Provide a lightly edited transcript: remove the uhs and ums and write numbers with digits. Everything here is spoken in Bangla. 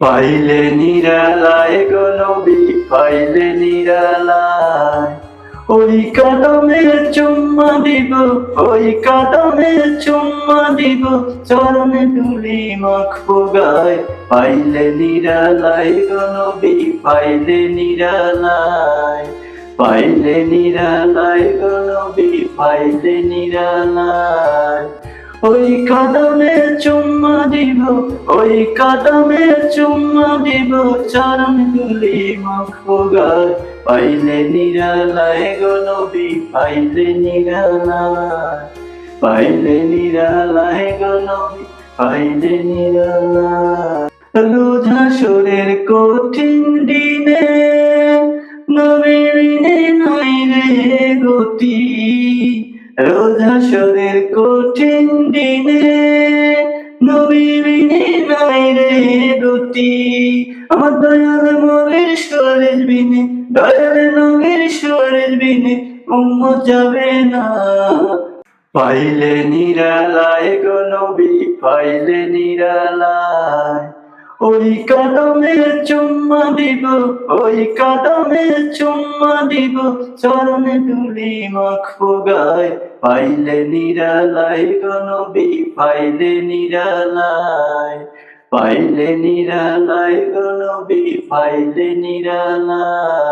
পাইলে নিরালায় গো নবী, পাইলে নিরালায়। ওই কদমে চুম্মা দিব, ওই কদমে চুম্মা দিব, চরণে ধুলি মাখবো গায়। পাইলে নিরালায় গো নবী, পাইলে নিরালায়। পাইলে নিরালায় গো নবী, পাইলে নিরালায়। ওই কদমে চুম্মা দিব, ওই কদমে চুম্মা দিব, চরণ ধুলি মাখবো গায়। পাইলে নিরালায় গো নবী, পাইলে নিরালায়। পাইলে নিরালায় গো নবী, পাইলে নিরালায়। রোজ হাসরের কঠিন দিনে নবী বিনে নাই রে গতি। রোজ হাসরের কঠিন দিনে নবী বিনে নাই রে গতি। আমার দয়াল নবীর সুরের বিনে, দয়াল নবীর সুরের বিনে উম্মত যাবে না। পাইলে নিরালায় গো নবী, পাইলে নিরালায়। ওই কদমে চুম্মা দিব, ওই কদমে চুম্মা দিব, চরণে ধুলি মাখবো গায়। পাইলে নিরালায় গো নবী, পাইলে নিরালায়। পাইলে নিরালায় গো নবী, পাইলে নিরালায়।